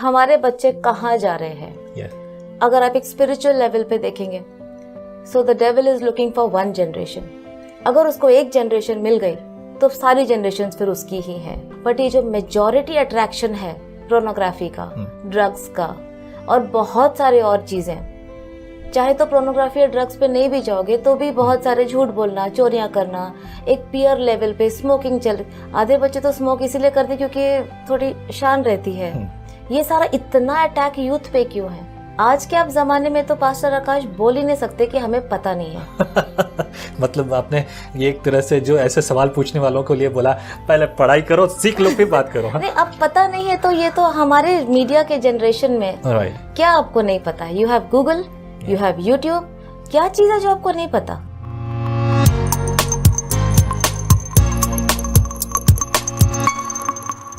हमारे बच्चे कहाँ जा रहे हैं। अगर आप एक स्पिरिचुअल लेवल पे देखेंगे, so the devil is looking for one generation. अगर उसको एक जनरेशन मिल गई तो सारी जनरेशन फिर उसकी ही है। बट ये जो मेजॉरिटी अट्रैक्शन है पोर्नोग्राफी का, ड्रग्स का और बहुत सारे और चीजें, चाहे तो पोर्नोग्राफी या ड्रग्स पे नहीं भी जाओगे तो भी बहुत सारे झूठ बोलना, चोरियां करना, एक पीयर लेवल पे स्मोकिंग चल, आधे बच्चे तो स्मोक इसीलिए करते क्योंकि थोड़ी शान रहती है। ये सारा इतना अटैक यूथ पे क्यों है? आज के आप जमाने में तो पास्टर आकाश बोल ही नहीं सकते कि हमें पता नहीं है। मतलब आपने ये एक तरह से जो ऐसे सवाल पूछने वालों को लिए बोला, पहले पढ़ाई करो, सीख लो, फिर बात करो। नहीं, अब पता नहीं है तो ये तो हमारे मीडिया के जनरेशन में क्या आपको नहीं पता? You have Google, you have YouTube, क्या चीज है जो आपको नहीं पता?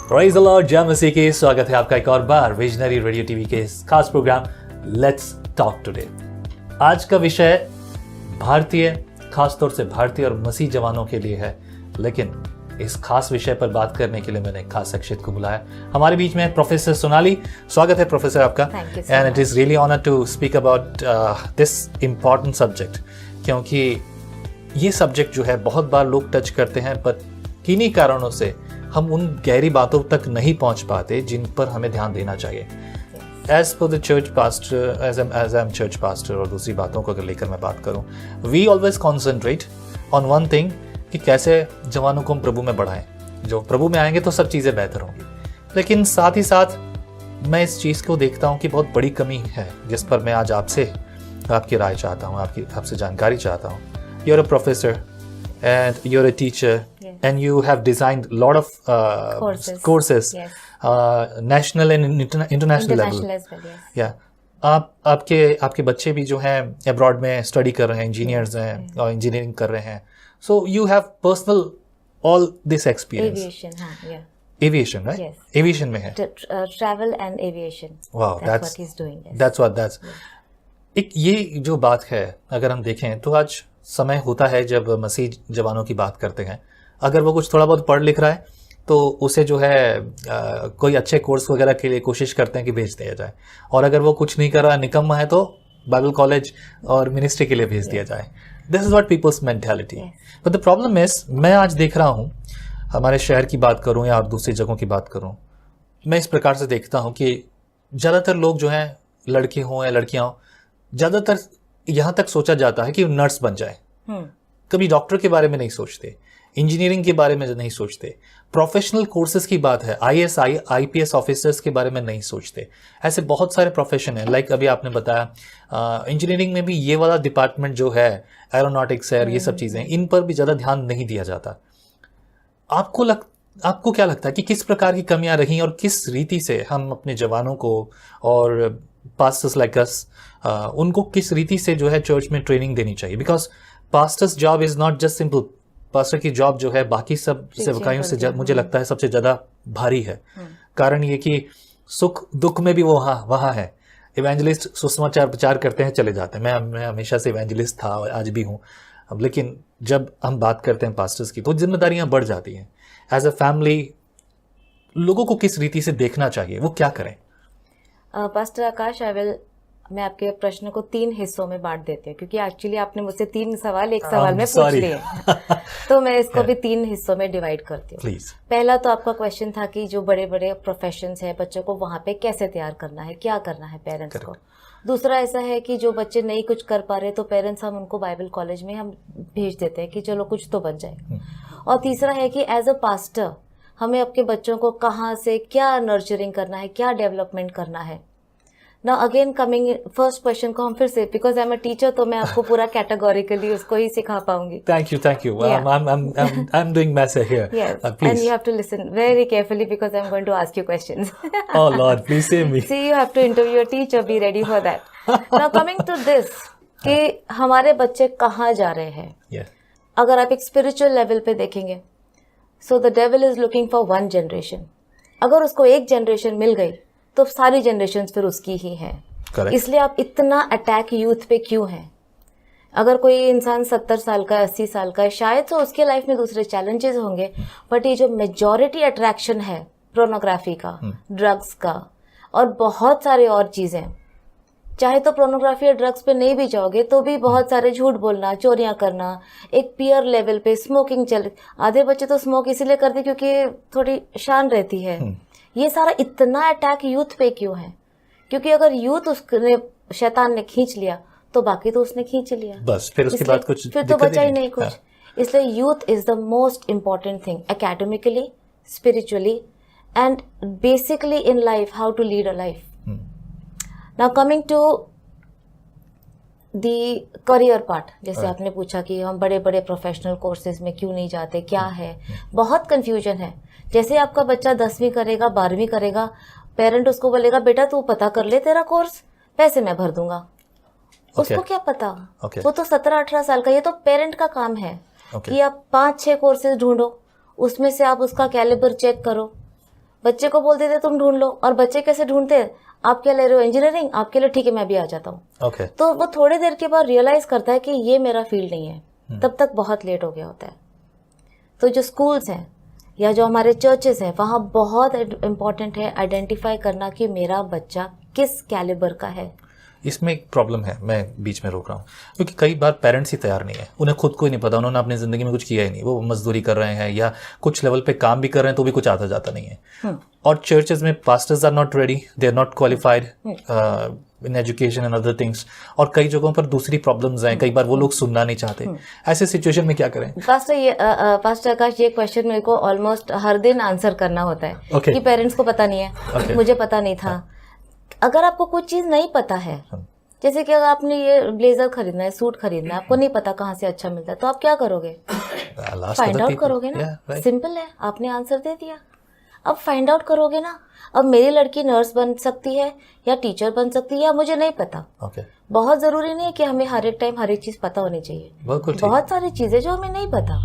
प्रेज़ द लॉर्ड, जय मसीह की। स्वागत है आपका एक और बार विजनरी रेडियो टीवी के इस खास प्रोग्राम लेट्स टॉक टुडे। आज का विषय भारतीय, खासतौर से भारतीय और मसीह जवानों के लिए है, लेकिन इस खास विषय पर बात करने के लिए मैंने एक खास शख्सियत को बुलाया। हमारे बीच में प्रोफेसर सोनाली। स्वागत है प्रोफेसर आपका। And it is really honour to speak about this important subject, क्योंकि ये सब्जेक्ट जो है बहुत बार लोग टच करते हैं, पर किन्हीं कारणों से हम उन गहरी बातों तक नहीं पहुंच पाते जिन पर हमें ध्यान देना चाहिए। As per the church pastor, as I am church pastor, और दूसरी बातों को अगर लेकर मैं बात करूं, we always concentrate on one thing कि कैसे जवानों को हम प्रभु में बढ़ाएं। जो प्रभु में आएंगे तो सब चीज़ें बेहतर होंगी, लेकिन साथ ही साथ मैं इस चीज़ को देखता हूं कि बहुत बड़ी कमी है, जिस पर मैं आज आपसे आपकी राय चाहता हूं, आपसे जानकारी चाहता हूं। You are a professor and you're a teacher, yes. And you have designed a lot of courses, yes. National and international level as well, yes. Yeah. आपके बच्चे भी जो हैं अब्रॉड में स्टडी कर रहे हैं, इंजीनियर्स हैं और इंजीनियरिंग कर रहे हैं, so you have personal all this experience. Aviation, right? Yes. Aviation में है. Travel and aviation. Wow, that's what he's doing. Yes. That's एक ये जो बात है, अगर हम देखें तो आज समय होता है जब मसीह जवानों की बात करते हैं, अगर वो कुछ थोड़ा बहुत पढ़ लिख रहा है तो उसे जो है कोई अच्छे कोर्स वगैरह के लिए कोशिश करते हैं कि भेज दिया जाए, और अगर वो कुछ नहीं कर रहा, निकम्मा है, तो बाइबल कॉलेज और मिनिस्ट्री के लिए भेज दिया जाए। This is what peoples mentality. But the problem is, मैं आज देख रहा हूँ, हमारे शहर की बात करूँ या दूसरी जगहों की बात करूँ, मैं इस प्रकार से देखता हूँ कि ज़्यादातर लोग जो हैं, लड़के हों या लड़कियाँ हों, ज़्यादातर यहाँ तक सोचा जाता है कि नर्स बन जाए। कभी डॉक्टर के बारे में नहीं सोचते, इंजीनियरिंग के बारे में नहीं सोचते, प्रोफेशनल कोर्सेज की बात है, IAS IPS ऑफिसर्स के बारे में नहीं सोचते। ऐसे बहुत सारे प्रोफेशन हैं, लाइक अभी आपने बताया इंजीनियरिंग में भी ये वाला डिपार्टमेंट जो है, एरोनॉटिक्स है, ये सब चीज़ें, इन पर भी ज़्यादा ध्यान नहीं दिया जाता। आपको क्या लगता है कि किस प्रकार की कमियां रही और किस रीति से हम अपने जवानों को और पास्टर्स लाइक अस, उनको किस रीति से जो है चर्च में ट्रेनिंग देनी चाहिए? Because pastors job is not just simple. Pastor की जॉब जो है बाकी सब सेवकाइयों से मुझे लगता है सबसे ज्यादा भारी है। कारण ये कि सुख दुख में भी वो वहाँ है। इवेंजलिस्ट सुसमाचार प्रचार करते हैं, चले जाते हैं। मैं हमेशा से इवेंजलिस्ट था और आज भी हूँ। अब लेकिन जब हम बात करते हैं पास्टर्स की, तो जिम्मेदारियां बढ़ जाती हैं। एज अ फैमिली लोगों को किस रीति से देखना चाहिए, वो क्या करें? पास्टर आकाश, मैं आपके प्रश्न को 3 हिस्सों में बांट देती हूँ, क्योंकि एक्चुअली आपने मुझसे 3 सवाल एक सवाल में पूछ लिए तो मैं इसको भी 3 हिस्सों में डिवाइड करती हूँ। पहला तो आपका क्वेश्चन था कि जो बड़े बड़े प्रोफेशंस है, बच्चों को वहाँ पे कैसे तैयार करना है, क्या करना है पेरेंट्स को। दूसरा ऐसा है कि जो बच्चे नहीं कुछ कर पा रहे तो पेरेंट्स हम उनको बाइबल कॉलेज में हम भेज देते हैं कि चलो कुछ तो बन जाए। और तीसरा है कि एज अ पास्टर हमें अपने बच्चों को कहाँ से क्या नर्चरिंग करना है, क्या डेवलपमेंट करना है। Now again coming first question को हम फिर से, because I am a teacher, तो मैं आपको पूरा कैटेगोरिकली उसको ही सिखा पाऊंगी। Thank you. I'm doing message here. Yes, please. And you have to listen very carefully because I'm going to ask you questions. Oh Lord, please save me. See, you have to interview a teacher. Be ready for that. Now coming to this, कि हमारे बच्चे कहाँ जा रहे हैं। Yeah. अगर आप एक स्पिरिचुअल लेवल पे देखेंगे, so the devil is looking for one generation. अगर उसको एक जनरेशन मिल गई तो सारी जनरेशन फिर उसकी ही है। इसलिए आप इतना अटैक यूथ पे क्यों है? अगर कोई इंसान 70 साल का, 80 साल का है, शायद तो उसके लाइफ में दूसरे चैलेंजेस होंगे, बट ये जो मेजॉरिटी अट्रैक्शन है पोर्नोग्राफी का, ड्रग्स का और बहुत सारे और चीज़ें, चाहे तो पोर्नोग्राफी या ड्रग्स पे नहीं भी जाओगे तो भी बहुत सारे झूठ बोलना, चोरियां करना, एक पीयर लेवल पे स्मोकिंग चल, आधे बच्चे तो स्मोक इसीलिए करते क्योंकि थोड़ी शान रहती है। ये सारा इतना अटैक यूथ पे क्यों है? क्योंकि अगर यूथ उसने शैतान ने खींच लिया तो बाकी तो उसने खींच लिया, बस फिर उसके बाद कुछ फिर तो बचा ही नहीं कुछ। इसलिए youth is the most important thing, academically, spiritually and basically in life, how to lead a life. Now coming to the career part, जैसे आपने पूछा कि हम बड़े बड़े प्रोफेशनल कोर्सेज में क्यों नहीं जाते, क्या है, बहुत कंफ्यूजन है। जैसे आपका बच्चा 10वीं करेगा, 12वीं करेगा, पेरेंट उसको बोलेगा बेटा तू पता कर ले तेरा कोर्स, पैसे मैं भर दूंगा। उसको क्या पता, वो तो 17-18 साल का, ये तो पेरेंट का काम है कि आप 5-6 कोर्सेज ढूंढो, उसमें से आप उसका कैलिबर चेक करो। बच्चे को बोल देते तुम ढूंढ लो, और बच्चे कैसे ढूंढते हैं, आप क्या ले रहे हो इंजीनियरिंग, आपके लिए ठीक है मैं भी आ जाता हूँ। तो वो थोड़ी देर के बाद रियलाइज करता है कि ये मेरा फील्ड नहीं है, तब तक बहुत लेट हो गया होता है। तो जो स्कूल्स हैं या जो हमारे चर्चेस हैं, वहाँ बहुत इम्पोर्टेंट है आइडेंटिफाई करना कि मेरा बच्चा किस कैलिबर का है। इसमें एक प्रॉब्लम है, मैं बीच में रोक रहा हूँ, क्योंकि कई बार पेरेंट्स ही तैयार नहीं है, उन्हें खुद को ही नहीं पता, उन्होंने अपनी ज़िंदगी में कुछ किया ही नहीं, वो मजदूरी कर रहे हैं या कुछ लेवल पे काम भी कर रहे हैं तो भी कुछ आता जाता नहीं है। और चर्चेज में pastors are not ready, they are not qualified in education and other things, और कई जगहों पर दूसरी प्रॉब्लम्स हैं, कई बार वो लोग सुनना नहीं चाहते। ऐसे सिचुएशन में क्या करें? पास्टर आकाश, ये क्वेश्चन मेरे को ऑलमोस्ट हर दिन आंसर करना होता है कि पेरेंट्स को पता नहीं है, मुझे पता नहीं था। अगर आपको कुछ चीज नहीं पता है, जैसे कि अगर आपने ये ब्लेजर खरीदना है, सूट खरीदना है, आपको नहीं पता कहाँ से अच्छा मिलता है, तो आप क्या करोगे? फाइंड आउट करोगे ना। सिंपल है, आपने आंसर दे दिया, अब फाइंड आउट करोगे ना। अब मेरी लड़की नर्स बन सकती है या टीचर बन सकती है, या मुझे नहीं पता। बहुत जरूरी नहीं है कि हमें हर एक टाइम हर एक चीज पता होनी चाहिए, बहुत सारी चीजें जो हमें नहीं पता।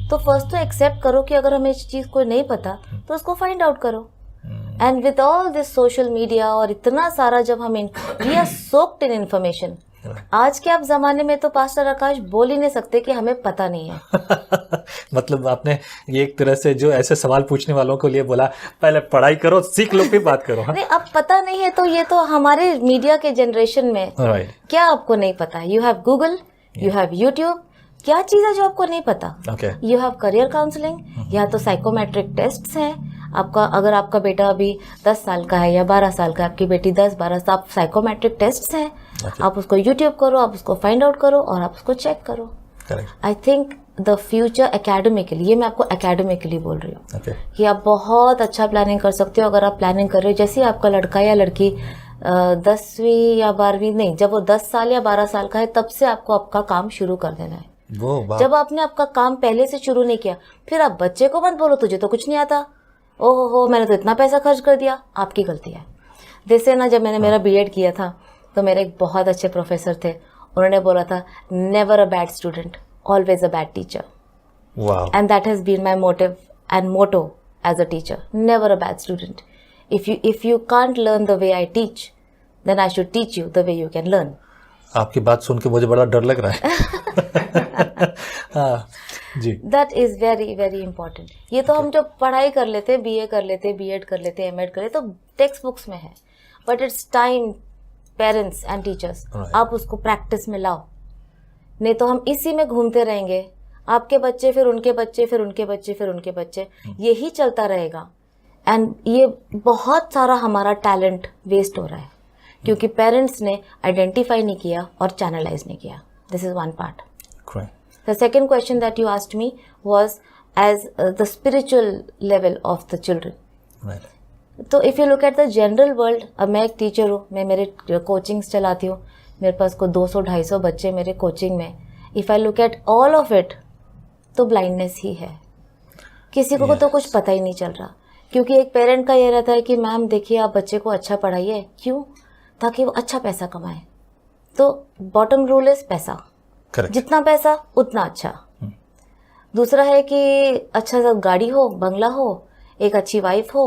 तो फर्स्ट तो एक्सेप्ट करो कि अगर हमें इस चीज को नहीं पता तो उसको फाइंड आउट करो। And with all this social media और इतना सारा, जब हम we are soaked in information, आज के आप जमाने में तो पास्टर आकाश बोल ही नहीं सकते कि हमें पता नहीं है। मतलब आपने ये एक तरह से जो ऐसे सवाल पूछने वालों को लिए बोला, पहले पढ़ाई करो, सीख लो, फिर बात करो। नहीं, अब पता नहीं है तो ये तो हमारे मीडिया के जनरेशन में क्या आपको नहीं पता है? You have Google, you have YouTube, क्या चीज है जो आपको नहीं पता? यू हैव करियर काउंसलिंग, या तो साइकोमेट्रिक टेस्ट हैं आपका। अगर आपका बेटा अभी 10 साल का है या 12 साल का है, आपकी बेटी 10-12 साल, आप साइकोमेट्रिक टेस्ट हैं, आप उसको यूट्यूब करो, आप उसको फाइंड आउट करो और आप उसको चेक करो। I think the future academically, ये मैं आपको एकेडमिकली बोल रही हूँ कि आप बहुत अच्छा प्लानिंग कर सकते हो अगर आप प्लानिंग कर रहे हो। जैसे आपका लड़का या लड़की 10वीं या 12वीं नहीं, जब वो 10 साल या 12 साल का है, तब से आपको आपका काम शुरू कर देना है। जब आपने आपका काम पहले से शुरू नहीं किया, फिर आप बच्चे को मत बोलो तुझे तो कुछ नहीं आता, ओहो हो मैंने तो इतना पैसा खर्च कर दिया, आपकी गलती है। जैसे ना, जब मैंने मेरा बीएड किया था तो मेरे एक बहुत अच्छे प्रोफेसर थे, उन्होंने बोला था never a bad student, always a bad teacher. And that has been my motive and motto as a teacher, never a bad student. If you can't learn the way I teach, then I should teach you the way you can learn. आपकी बात सुन के मुझे बड़ा डर लग रहा है। जी, that is very very important. ये तो हम जो पढ़ाई कर लेते, बीए कर लेते, बीएड कर लेते, एमएड कर लेते, तो टेक्स्ट बुक्स में है, but it's time parents and teachers आप उसको प्रैक्टिस में लाओ, नहीं तो हम इसी में घूमते रहेंगे। आपके बच्चे, फिर उनके बच्चे, फिर उनके बच्चे, फिर उनके बच्चे, यही चलता रहेगा। एंड ये बहुत सारा हमारा टैलेंट वेस्ट हो रहा है क्योंकि पेरेंट्स ने आइडेंटिफाई नहीं किया और चैनलाइज नहीं किया। This is one part. The second question that you asked me was as the spiritual level of the children. Right. तो if you look at the general world, अब मैं एक टीचर हूँ, मैं मेरे कोचिंग्स चलाती हूँ, मेरे पास को 200-250 बच्चे मेरे कोचिंग में। If I look at all of it, तो ब्लाइंडनेस ही है। किसी को तो कुछ पता ही नहीं चल रहा, क्योंकि एक पेरेंट का ये रहता है कि मैम देखिए आप बच्चे को अच्छा पढ़ाइए, क्यों? ताकि वो अच्छा पैसा कमाए। तो बॉटम रूल इज पैसा। Correct. जितना पैसा उतना अच्छा। दूसरा है कि अच्छा सा गाड़ी हो, बंगला हो, एक अच्छी वाइफ हो,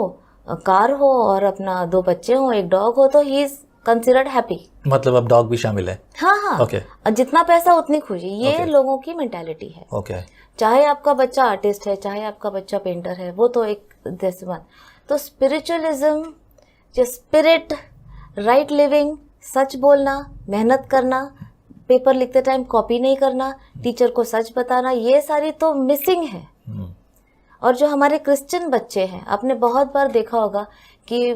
कार हो और अपना 2 बच्चे हो, एक डॉग हो, तो ही इज कंसिडर्ड हैप्पी। मतलब अब डॉग भी शामिल है? हाँ। Okay. जितना पैसा उतनी खुशी, ये लोगों की मेंटालिटी है। Okay. चाहे आपका बच्चा आर्टिस्ट है, चाहे आपका बच्चा पेंटर है, वो तो एक जैसे बात। तो स्पिरिचुअलिज्म जो स्पिरिट, राइट लिविंग, सच बोलना, मेहनत करना, पेपर लिखते टाइम कॉपी नहीं करना, टीचर को सच बताना, ये सारी तो मिसिंग है। और जो हमारे क्रिश्चियन बच्चे हैं, आपने बहुत बार देखा होगा कि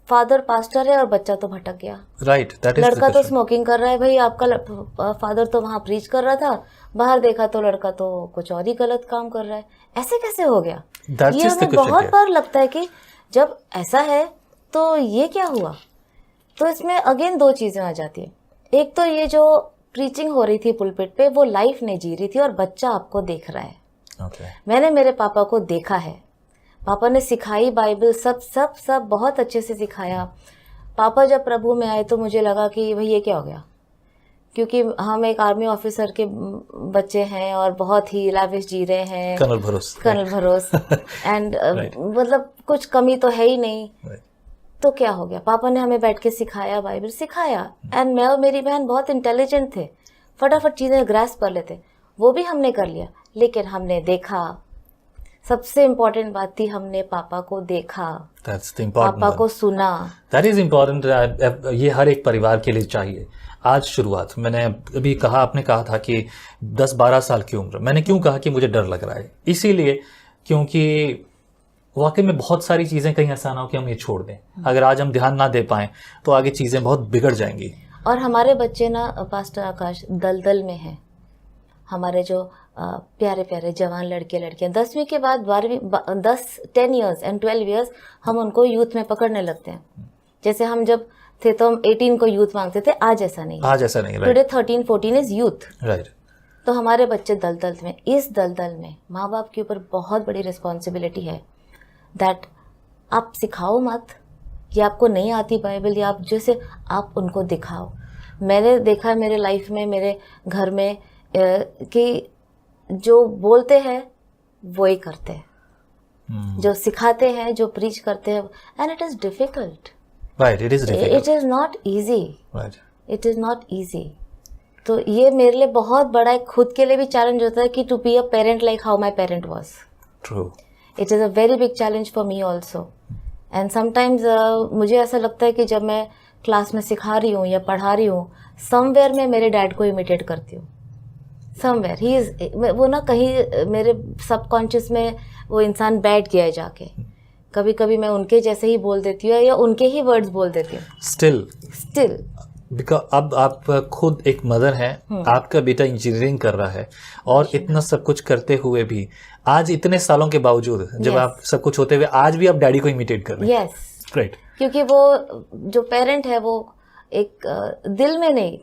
फादर पास्टर है और बच्चा तो भटक गया। राइट, लड़का तो स्मोकिंग कर रहा है, भाई आपका फादर तो वहाँ प्रीच कर रहा था, बाहर देखा तो लड़का तो कुछ और ही गलत काम कर रहा है। ऐसे कैसे हो गया? ये हमें बहुत बार लगता है कि जब ऐसा है तो ये क्या हुआ। तो इसमें अगेन दो चीजें आ जाती है। एक तो ये जो प्रीचिंग हो रही थी पुलपिट पे, वो लाइफ नहीं जी रही थी और बच्चा आपको देख रहा है। मैंने मेरे पापा को देखा है, पापा ने सिखाई बाइबल, सब सब सब बहुत अच्छे से सिखाया। पापा जब प्रभु में आए तो मुझे लगा कि भाई ये क्या हो गया, क्योंकि हम एक आर्मी ऑफिसर के बच्चे हैं और बहुत ही लाविश जी रहे हैं, कर्नल भरोस एंड मतलब कुछ कमी तो है ही नहीं। तो क्या हो गया, पापा ने हमें बैठ के सिखाया, बाइबल सिखाया, एंड मैं और मेरी बहन बहुत इंटेलिजेंट थे, फटाफट चीज़ें ग्रास्प कर लेते, वो भी हमने कर लिया। लेकिन हमने देखा, सबसे इम्पोर्टेंट बात थी, हमने पापा को देखा, पापा को सुना। That is important. ये हर एक परिवार के लिए चाहिए। आज शुरुआत मैंने अभी कहा, आपने कहा था कि 10-12 साल की उम्र, मैंने क्यों कहा कि मुझे डर लग रहा है, इसीलिए क्योंकि वाकई में बहुत सारी चीज़ें कहीं ऐसा ना हो कि हम ये छोड़ दें। अगर आज हम ध्यान ना दे पाएं तो आगे चीज़ें बहुत बिगड़ जाएंगी। और हमारे बच्चे ना पास्टर आकाश दलदल में हैं। हमारे जो प्यारे प्यारे जवान लड़के लड़कियां 10वीं के बाद 12वीं 10 ईयर्स एंड 12 ईयर्स हम उनको यूथ में पकड़ने लगते हैं। जैसे हम जब थे तो हम 18 को यूथ मांगते थे, आज ऐसा नहीं, टुडे 13-14 इज यूथ। राइट। तो हमारे बच्चे दलदल में, इस दलदल में माँ बाप के ऊपर बहुत बड़ी रिस्पॉन्सिबिलिटी है दैट आप सिखाओ मत कि आपको नहीं आती बाइबल, या आप जैसे आप उनको दिखाओ। मैंने देखा है मेरे लाइफ में, मेरे घर में कि जो बोलते हैं वो ही करते हैं, जो सिखाते हैं, जो प्रीच करते हैं, and it is difficult. Right, it is difficult, it is not easy, right, it is not easy. तो ये मेरे लिए बहुत बड़ा एक खुद के लिए भी चैलेंज होता है कि to be a parent like how my parent was. True, it is a very big challenge for me also. And sometimes मुझे ऐसा लगता है कि जब मैं क्लास में सिखा रही हूँ या पढ़ा रही हूँ, समवेयर मैं मेरे डैड को इमिटेट करती हूँ। समवेयर ही इज, वो ना कहीं मेरे सबकॉन्शियस में वो इंसान बैठ गया है जाके। कभी कभी मैं उनके जैसे ही बोल देती हूँ या उनके ही वर्ड्स बोल देती हूँ। स्टिल बिकॉज अब आप खुद एक मदर हैं, आपका बेटा इंजीनियरिंग कर रहा है और इतना सब कुछ करते हुए भी आज इतने सालों के बावजूद जब आप सब कुछ होते हुए आज भी आप डैडी को इमिटेट कर रहे हैं। Yes, right. क्योंकि वो जो पेरेंट है वो एक दिल में नहीं,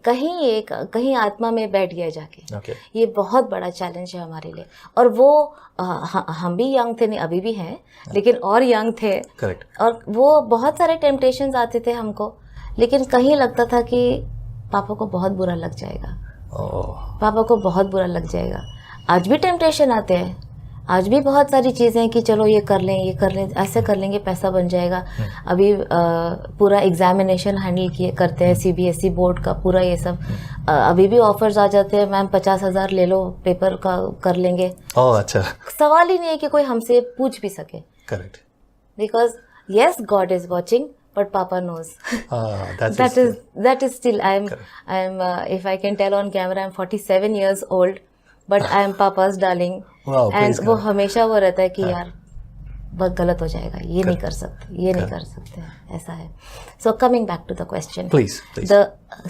कहीं आत्मा में बैठ गया जाके। ये बहुत बड़ा चैलेंज है हमारे लिए। और वो हम भी यंग थे, नहीं अभी भी हैं, लेकिन और यंग थे। करेक्ट। और वो बहुत सारे टेम्पटेशंस आते थे हमको, लेकिन कहीं लगता था कि पापा को बहुत बुरा लग जाएगा, पापा को बहुत बुरा लग जाएगा। आज भी टेम्पटेशन आते हैं, आज भी बहुत सारी चीज़ें हैं कि चलो ये कर लें, ऐसे कर लेंगे, पैसा बन जाएगा। अभी पूरा एग्जामिनेशन हैंडल करते हैं, CBSE बोर्ड का पूरा ये सब। अभी भी ऑफर्स आ जाते हैं, मैम 50,000 ले लो, पेपर का कर लेंगे। अच्छा। सवाल ही नहीं है कि कोई हमसे पूछ भी सके। Correct. Because yes, God is watching, but Papa knows. That is still I am if I can tell on camera, I'm 47 years old, but I am Papa's darling. Wow, and वो हमेशा वो रहता है कि यार बहुत गलत हो जाएगा, ये नहीं कर सकते, ये नहीं कर सकते, ऐसा है। So coming back to the question, please. The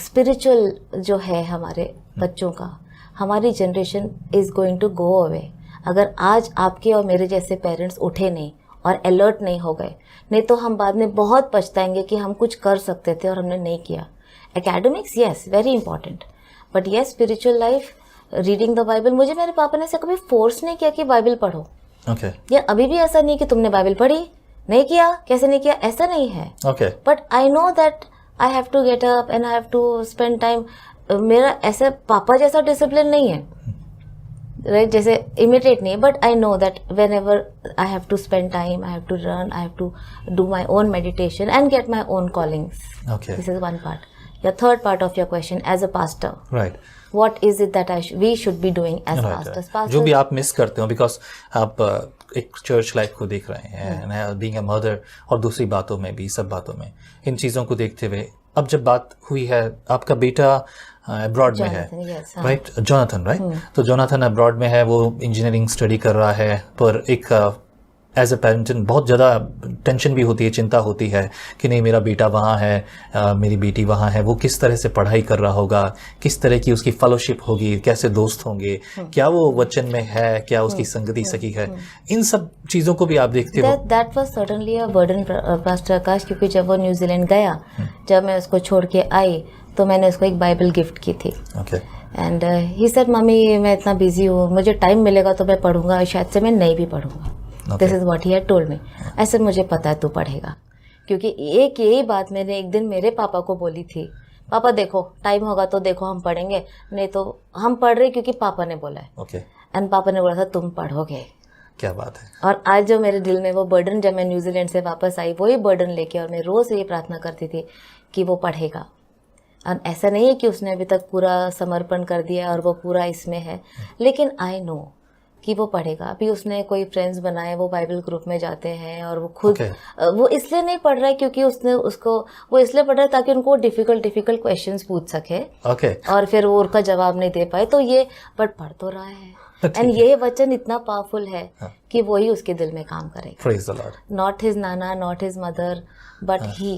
spiritual जो है हमारे बच्चों का, हमारी generation is going to go away अगर आज आपके और मेरे जैसे पेरेंट्स उठे नहीं और अलर्ट नहीं हो गए। नहीं तो हम बाद में बहुत पछताएंगे कि हम कुछ कर सकते थे और हमने नहीं किया। Academics yes, very important, but yes spiritual life, reading the Bible. मुझे मेरे पापा ने ऐसे कभी फोर्स नहीं किया कि बाइबल पढ़ो। या अभी भी ऐसा नहीं कि तुमने बाइबल पढ़ी, नहीं किया, कैसे नहीं किया, ऐसा नहीं है। But I know that I have to get up and I have to spend time. मेरा ऐसे पापा जैसा डिसिप्लिन नहीं है, राइट, जैसे इमिटेट नहीं है, but I know that whenever I have to spend time, I have to run, I have to do my own meditation and get my own callings. This is one part. your third part of your question, as a pastor, right, what is it that we should be doing as right, pastors? right. जो भी आप miss करते हो, because आप एक church life को देख रहे हैं, बीइंग अ मदर, और दूसरी बातों में भी, सब बातों में इन चीज़ों को देखते हुए, अब जब बात हुई है आपका बेटा अब्रॉड में है, राइट, जोनाथन, राइट, तो जोनाथन अब्रॉड में है, वो इंजीनियरिंग स्टडी कर रहा है, पर एक एज अ पेरेंट बहुत ज़्यादा टेंशन भी होती है, चिंता होती है कि नहीं मेरा बेटा वहाँ है, मेरी बेटी वहाँ है, वो किस तरह से पढ़ाई कर रहा होगा, किस तरह की उसकी फेलोशिप होगी, कैसे दोस्त होंगे, क्या वो वचन में है, क्या उसकी संगति सही है, इन सब चीज़ों को भी आप देखते हो। That was certainly a burden pastor Akash, क्योंकि जब वो न्यूजीलैंड गया, जब मैं उसको छोड़ के आई तो मैंने उसको एक बाइबल गिफ्ट की थी। Okay. And he said mummy मैं इतना बिजी हूँ, मुझे टाइम मिलेगा तो मैं पढ़ूंगा, शायद से मैं नहीं भी पढ़ूंगा। This is what he had told me. ऐसे मुझे पता है तू पढ़ेगा, क्योंकि एक यही बात मैंने एक दिन मेरे पापा को बोली थी, पापा देखो टाइम होगा तो देखो हम पढ़ेंगे, नहीं तो हम पढ़ रहे क्योंकि पापा ने बोला है। ओके। एंड पापा ने बोला था तुम पढ़ोगे। क्या बात है। और आज जो मेरे दिल में वो बर्डन, जब मैं न्यूजीलैंड से वापस आई वही बर्डन लेके, और मैं रोज ये प्रार्थना करती थी कि वो पढ़ेगा। और ऐसा नहीं है कि उसने अभी तक पूरा समर्पण कर दिया और वो पूरा इसमें है, लेकिन आई नो कि वो पढ़ेगा। अभी उसने कोई फ्रेंड्स बनाए, वो बाइबल ग्रुप में जाते हैं, और वो खुद वो इसलिए नहीं पढ़ रहा है क्योंकि उसने उसको, वो इसलिए पढ़ रहा है ताकि उनको डिफिकल्ट क्वेश्चंस पूछ सके, और फिर वो उनका जवाब नहीं दे पाए, तो ये बट पढ़ तो रहा है। एंड ये वचन इतना पावरफुल है कि वही उसके दिल में काम करेगा। Praise the lord. Not his नाना, not his mother, but he,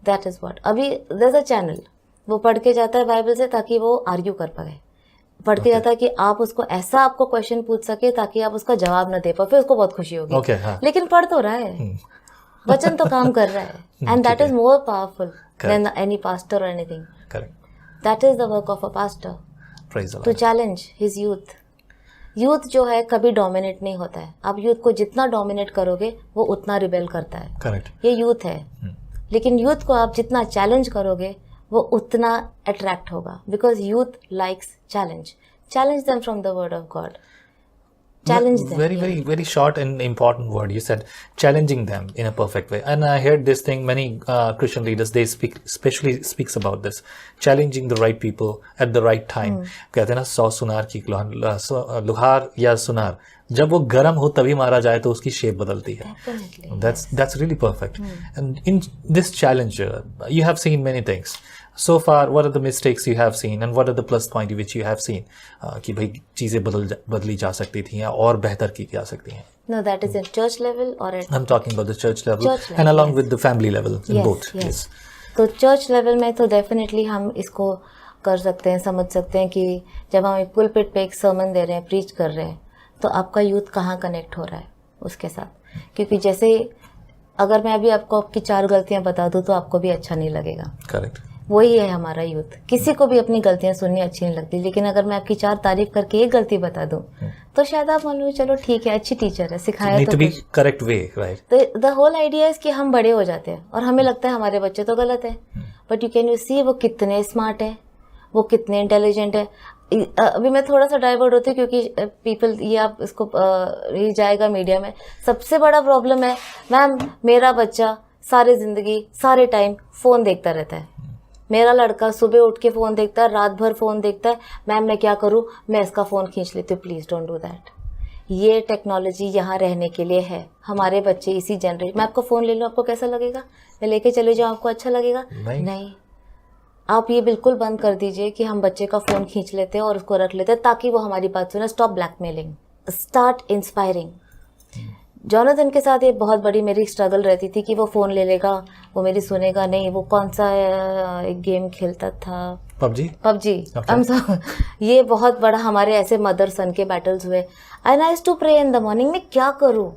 that is what. अभी देयर इज अ चैनल, वो पढ़ के जाता है बाइबल से ताकि वो आर्ग्यू कर पाए, पढ़ के जाता है कि आप उसको ऐसा आपको क्वेश्चन पूछ सके ताकि आप उसका जवाब न दे पाओ, फिर उसको बहुत खुशी होगी। लेकिन पढ़ तो रहा है, वचन तो काम कर रहा है, and that is more powerful than any pastor और anything. That is the work of a pastor, to challenge his youth. Youth जो है कभी डोमिनेट नहीं होता है, आप यूथ को जितना डोमिनेट करोगे वो उतना रिबेल करता है। करेक्ट। ये यूथ है, लेकिन यूथ को आप जितना चैलेंज करोगे वो उतना अट्रैक्ट होगा, because youth likes challenge them from the word of God. Challenge them. Very short and important word. You said challenging them in a perfect way. And I heard this thing, many Christian leaders, they especially speaks about this. Challenging the right people at the right time. कहते हैं ना 100 सुनार की लुहार या सुनार, जब वो गर्म हो तभी मारा जाए तो उसकी शेप बदलती है। That's really perfect. And in this challenge, you have seen many things. So far, what are the mistakes you have seen and what are the plus point which you have seen? कि भाई चीजें बदली जा सकती थी या और बेहतर की जा सकती हैं। No, that is at church level or at... I'm talking about the church level and along with the family level in both. Yes. तो चर्च लेवल में तो डेफिनेटली हम इसको कर सकते हैं, समझ सकते हैं कि जब हम एक पुलपिट पे एक सर्मन दे रहे हैं, प्रीच कर रहे हैं, तो आपका यूथ कहाँ कनेक्ट हो रहा है उसके साथ। क्योंकि जैसे अगर मैं अभी आपको आपकी 4 गलतियाँ बता दूँ तो आपको भी अच्छा नहीं लगेगा। करेक्ट। वही है हमारा यूथ, किसी को भी अपनी गलतियां सुननी अच्छी नहीं लगती, लेकिन अगर मैं आपकी 4 तारीफ करके एक गलती बता दूं तो शायद आप मान लो चलो ठीक है, अच्छी टीचर है, सिखाया तो कुछ। Correct way, right. तो द होल आइडिया इज कि हम बड़े हो जाते हैं और हमें लगता है हमारे बच्चे तो गलत है, but you can you see वो कितने स्मार्ट है, वो कितने इंटेलिजेंट है। अभी मैं थोड़ा सा डाइवर्ट होती हूँ क्योंकि पीपल, ये आप इसको ये जाएगा मीडिया में, सबसे बड़ा प्रॉब्लम है मैम मेरा बच्चा सारी जिंदगी सारे टाइम फोन देखता रहता है, मेरा लड़का सुबह उठ के फ़ोन देखता है, रात भर फ़ोन देखता है, मैम मैं क्या करूँ, मैं इसका फ़ोन खींच लेती हूँ, प्लीज़ डोंट डू दैट। ये टेक्नोलॉजी यहाँ रहने के लिए है, हमारे बच्चे इसी जनरेशन। मैं आपको फ़ोन ले लूँ, आपको कैसा लगेगा? मैं लेके चले जाऊँ, आपको अच्छा लगेगा? नहीं। आप ये बिल्कुल बंद कर दीजिए कि हम बच्चे का फ़ोन खींच लेते हैं और उसको रख लेते हैं ताकि वो हमारी बात सुने। Stop blackmailing, start inspiring. Jonathan के साथ ये बहुत बड़ी मेरी स्ट्रगल रहती थी कि वो फ़ोन ले लेगा, वो मेरी सुनेगा नहीं। वो कौन सा एक गेम खेलता था, पबजी। ये बहुत बड़ा हमारे ऐसे मदर सन के बैटल्स हुए। I nice to pray in the morning, मैं क्या करूँ,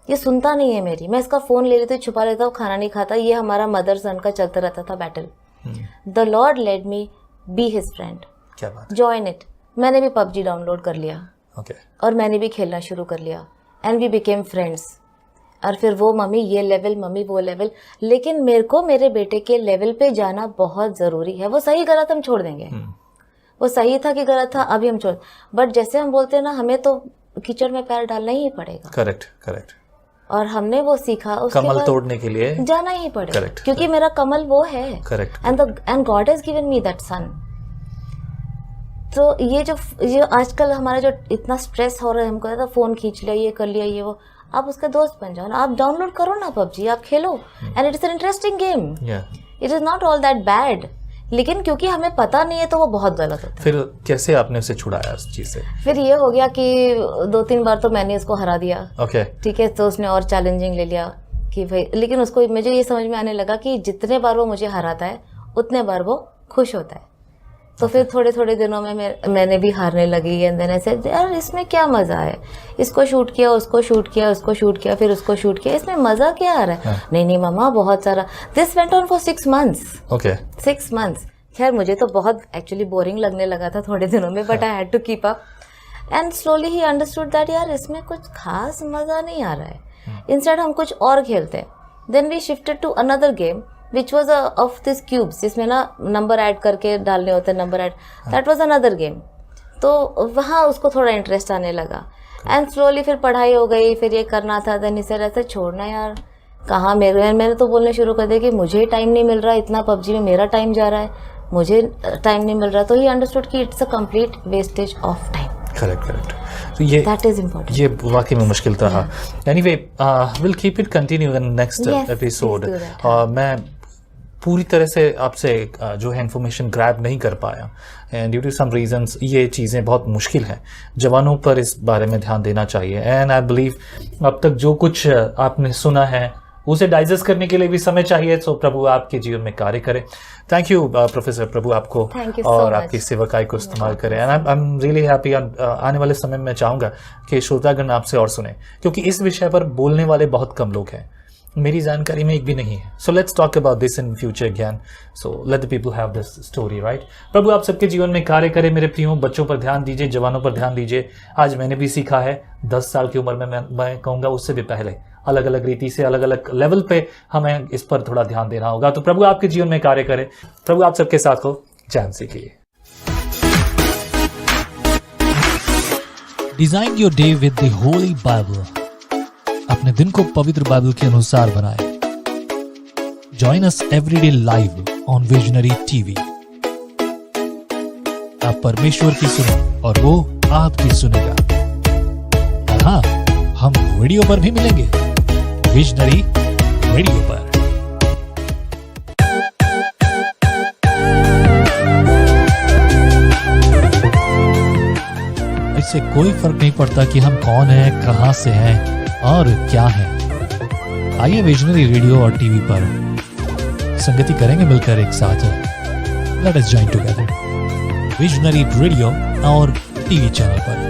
ये सुनता नहीं है मेरी, मैं इसका फ़ोन ले लेती हूँ, छुपा लेता हूँ, खाना नहीं खाता। ये हमारा मदर सन का चलता रहता था battle. The Lord led me be his friend, join it. मैंने भी पबजी डाउनलोड कर लिया और मैंने भी खेलना शुरू कर लिया, एंड वी बिकेम फ्रेंड्स। और फिर वो मम्मी ये लेवल, मम्मी वो लेवल, लेकिन मेरे को मेरे बेटे के लेवल पे जाना बहुत ज़रूरी है। वो सही गलत हम छोड़ देंगे, वो सही था कि गलत था अभी हम छोड़, बट जैसे हम बोलते हैं ना, हमें तो कीचड़ में पैर डालना ही पड़ेगा। करेक्ट। और हमने वो सीखा, उसके कमल बाद तोड़ने के लिए जाना ही पड़ेगा। Correct. क्योंकि मेरा कमल वो है। Correct. And God has given me that son. तो ये आजकल हमारा जो इतना स्ट्रेस हो रहा है, हमको कहता फोन खींच लिया, ये कर लिया, ये वो, आप उसका दोस्त बन जाओ ना, आप डाउनलोड करो ना पबजी, आप खेलो, and it is an interesting game, it is not all that bad. लेकिन क्योंकि हमें पता नहीं है तो वो बहुत गलत होता है। फिर कैसे आपने उसे छुड़ाया उस चीज से? फिर ये हो गया कि 2-3 बार तो मैंने इसको हरा दिया। ओके। ठीक है, तो उसने और चैलेंजिंग ले लिया कि भाई, लेकिन उसको मुझे ये समझ में आने लगा कि जितने बार वो मुझे हराता है उतने बार वो खुश होता है। तो फिर थोड़े थोड़े दिनों में मैंने भी हारने लगी। एंड देन ऐसे यार इसमें क्या मजा है, इसको शूट किया, उसको शूट किया, उसको शूट किया, फिर उसको शूट किया, इसमें मजा क्या आ रहा है? नहीं मामा, बहुत सारा। This went on for 6 months। Okay. 6 months। खैर मुझे तो बहुत एक्चुअली बोरिंग लगने लगा था थोड़े दिनों में, but I had to keep up. And slowly ही अंडरस्टूड दैट यार इसमें कुछ खास मजा नहीं आ रहा है, इंस्टेड हम कुछ और खेलते हैं। Then we shifted to another game which was of this cubes, जिसमें ना नंबर ऐड करके डालने होते हैं, number add, that was another game. तो वहाँ उसको थोड़ा इंटरेस्ट आने लगा। एंड स्लोली फिर पढ़ाई हो गई, फिर ये करना था। देन इसे ऐसे छोड़ना यार कहाँ, मैंने तो बोलने शुरू कर दिया कि मुझे टाइम नहीं मिल रहा, इतना पबजी में मेरा टाइम जा रहा है, मुझे टाइम नहीं मिल रहा। तो ही अंडरस्टूड कि it's a complete wastage of time. Correct. तो ये दैट इज इम्पोर्टेंट, ये वाकई में मुश्किल था। Anyway will keep it continue in next episode. मैं पूरी तरह से आपसे जो है इन्फॉर्मेशन ग्रैब नहीं कर पाया, and due to some reasons ये चीज़ें बहुत मुश्किल हैं। जवानों पर इस बारे में ध्यान देना चाहिए। एंड आई बिलीव अब तक जो कुछ आपने सुना है उसे डाइजेस्ट करने के लिए भी समय चाहिए। तो प्रभु आपके जीवन में कार्य करे। थैंक यू प्रोफेसर, प्रभु आपको और आपकी सेवकाई को इस्तेमाल करें। And I am really happy. आने वाले समय में मैं चाहूँगा कि श्रोतागण आपसे और सुने, क्योंकि इस विषय पर बोलने वाले बहुत कम लोग हैं, मेरी जानकारी में एक भी नहीं है। So let's talk about this in future again. So let the people have this story, right. प्रभु आप सबके जीवन में कार्य करें मेरे प्रियों। बच्चों पर ध्यान दीजिए, जवानों पर ध्यान दीजिए। आज मैंने भी सीखा है, 10 साल की उम्र में मैं कहूँगा उससे भी पहले अलग अलग रीति से, अलग अलग लेवल पे हमें इस पर थोड़ा ध्यान देना होगा। तो प्रभु आपके जीवन में कार्य करे। प्रभु आप सबके साथ हो। जय मसीह की। Design your day with the Holi Bible. अपने दिन को पवित्र बाइबल के अनुसार बनाएं। Join us everyday live on visionary TV. आप परमेश्वर की सुनो और वो आपकी सुनेगा। और हाँ, हम रेडियो पर भी मिलेंगे, विजनरी रेडियो पर। इससे कोई फर्क नहीं पड़ता कि हम कौन हैं, कहां से हैं और क्या है। आइए विजनरी रेडियो और टीवी पर संगति करेंगे मिलकर एक साथ। Let us join together, visionary radio और टीवी चैनल पर।